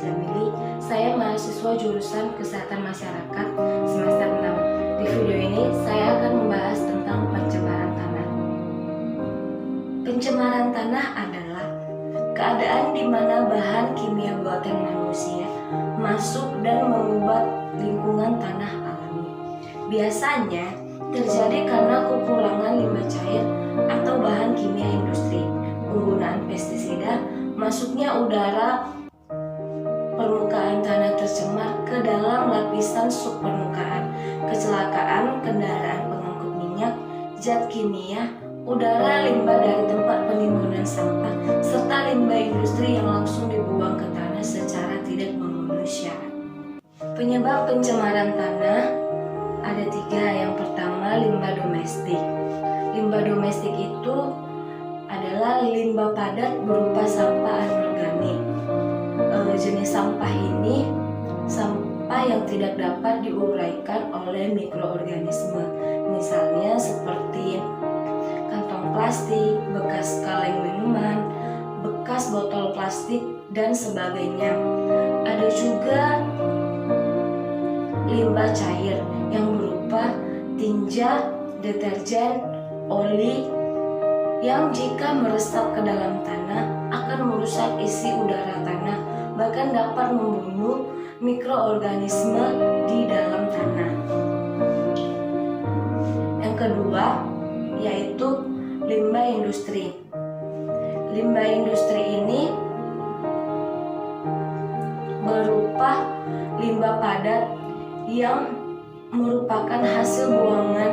Jamili. Saya mahasiswa jurusan Kesehatan Masyarakat semester 6. Di video ini saya akan membahas tentang pencemaran tanah. Pencemaran tanah adalah keadaan di mana bahan kimia buatan manusia masuk dan membuat lingkungan tanah alami. Biasanya terjadi karena kekurangan limbah cair atau bahan kimia industri, penggunaan pestisida, masuknya udara permukaan tanah tercemar ke dalam lapisan subpermukaan, kecelakaan kendaraan pengangkut minyak, zat kimia, udara limbah dari tempat penimbunan sampah, serta limbah industri yang langsung dibuang ke tanah secara tidak memenuhi syarat. Penyebab pencemaran tanah ada 3. Yang pertama, limbah domestik. Limbah domestik itu adalah limbah padat berupa sampah anorganik. Jenis sampah ini sampah yang tidak dapat diuraikan oleh mikroorganisme, misalnya seperti kantong plastik, bekas kaleng minuman, bekas botol plastik, dan sebagainya. Ada juga limbah cair yang berupa tinja, deterjen, oli yang jika meresap ke dalam tanah akan merusak isi udara tanah, bahkan dapat membunuh mikroorganisme di dalam tanah. Yang kedua yaitu limbah industri. Limbah industri ini berupa limbah padat yang merupakan hasil buangan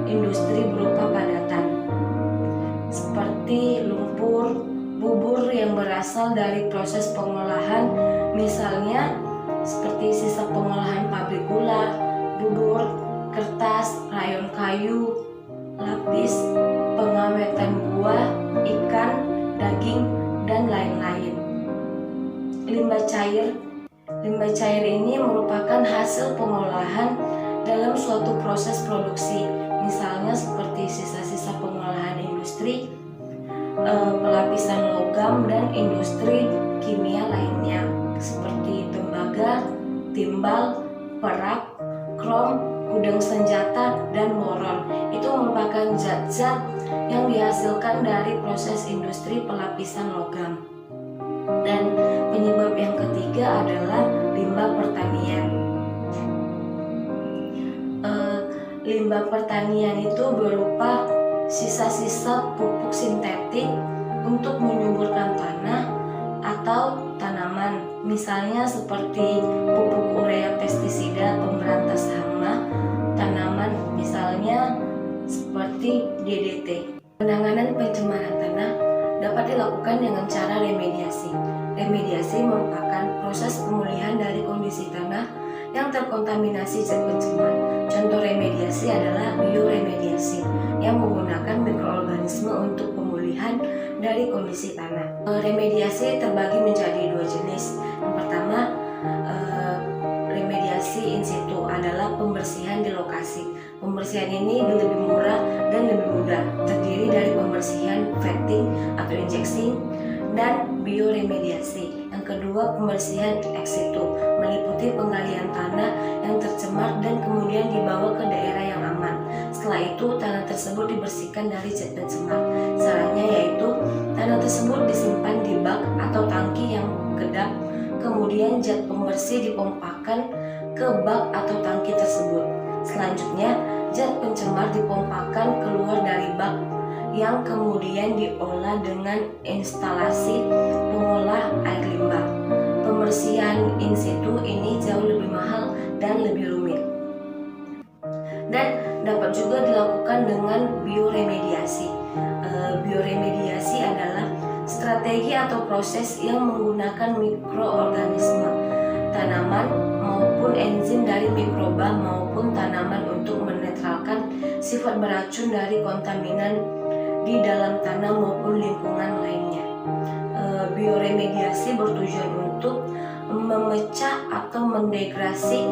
industri berupa padatan, seperti lumpur, bubur yang berasal dari proses pengolahan, misalnya seperti sisa pengolahan pabrik gula, bubur, kertas, rayon kayu, lapis, pengawetan buah, ikan, daging, dan lain-lain. Limbah cair ini merupakan hasil pengolahan dalam suatu proses produksi, misalnya seperti sisa-sisa pengolahan industri, pelapisan logam, dan industri kimia lainnya seperti tembaga, timbal, perak, krom, gudang senjata, dan boron. Itu merupakan zat-zat yang dihasilkan dari proses industri pelapisan logam. Dan penyebab yang ketiga adalah limbah pertanian. Limbah pertanian itu berupa sisa-sisa pupuk sintetik untuk menyuburkan tanah atau tanaman, misalnya seperti pupuk urea pestisida pemberantas hama tanaman, misalnya seperti DDT. Penanganan pencemaran tanah dapat dilakukan dengan cara remediasi. Remediasi merupakan proses pemulihan dari kondisi tanah yang terkontaminasi zat pencemar. Contoh remediasi adalah bioremediasi yang menggunakan mikroorganisme untuk pemulihan dari kondisi tanah. Remediasi terbagi menjadi 2 jenis. Yang pertama, remediasi in situ adalah pembersihan di lokasi. Pembersihan ini lebih murah dan lebih mudah, terdiri dari pembersihan vetting atau injeksi dan bioremediasi. Yang kedua, pembersihan ex situ, meliputi penggalian tanah yang tercemar dan kemudian dibawa ke daerah yang aman. Setelah itu, tanah tersebut dibersihkan dari zat pencemar. Caranya yaitu tanah tersebut disimpan di bak atau tangki yang kedap, kemudian zat pembersih dipompakan ke bak atau tangki tersebut. Selanjutnya, zat pencemar dipompakan keluar dari bak yang kemudian diolah dengan instalasi pengolah air limbah. Pembersihan in situ ini jauh lebih mahal dan lebih rumit. Dan dapat juga dilakukan dengan bioremediasi. Bioremediasi adalah strategi atau proses yang menggunakan mikroorganisme, tanaman maupun enzim dari mikroba maupun tanaman untuk menetralkan sifat beracun dari kontaminan di dalam tanah maupun lingkungan lainnya. Bioremediasi bertujuan untuk memecah atau mendegrasi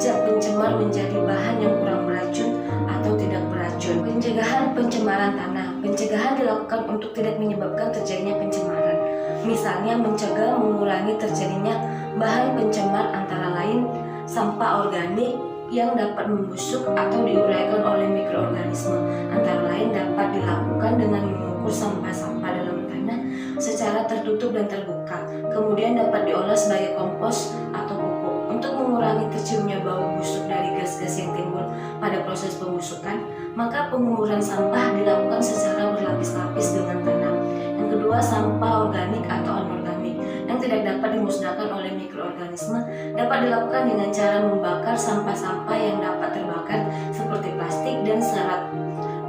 zat pencemar menjadi bahan yang kurang beracun atau tidak beracun. Pencegahan pencemaran tanah. Pencegahan dilakukan untuk tidak menyebabkan terjadinya pencemaran. Misalnya mencegah mengurangi terjadinya Bahan pencemar antara lain sampah organik yang dapat membusuk atau diuraikan oleh mikroorganisme, antara lain dapat dilakukan dengan mengukur sampah-sampah dalam tanah secara tertutup dan terbuka, kemudian dapat diolah sebagai kompos atau pupuk. Untuk mengurangi terciumnya bau busuk dari gas-gas yang timbul pada proses pembusukan, maka penguburan sampah dilakukan secara berlapis-lapis dengan tanah. Yang kedua, sampah organik atau anorganik yang tidak dapat dimusnahkan oleh mikroorganisme dapat dilakukan dengan cara membakar sampah-sampah yang dapat terbakar seperti plastik dan serat,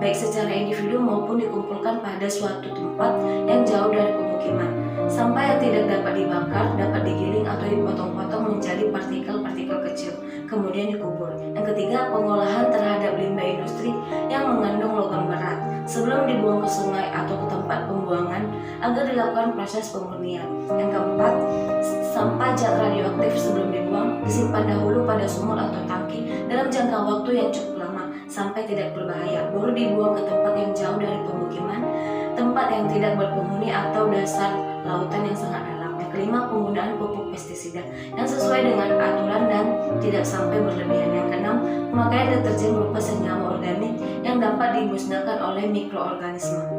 baik secara individu maupun dikumpulkan pada suatu tempat yang jauh dari pemukiman. Sampah yang tidak dapat dibakar dapat digiling atau dipotong-potong menjadi partikel-partikel kecil, kemudian dikubur. Yang ketiga, pengolahan terhadap limbah industri yang mengandung logam berat sebelum dibuang ke sungai atau ke tempat pembuangan agar dilakukan proses pemurnian. Yang keempat, sampah zat radioaktif sebelum dibuang disimpan dahulu pada sumur atau tangki dalam jangka waktu yang cukup lama sampai tidak berbahaya, baru dibuang ke tempat yang jauh dari pemukiman, tempat yang tidak berpenghuni atau dasar lautan yang sangat dalam. Yang kelima, penggunaan pupuk pestisida yang sesuai dengan aturan dan tidak sampai berlebihan. Yang keenam, pemakaian deterjen berupa senyawa organik yang dapat dimusnahkan oleh mikroorganisme.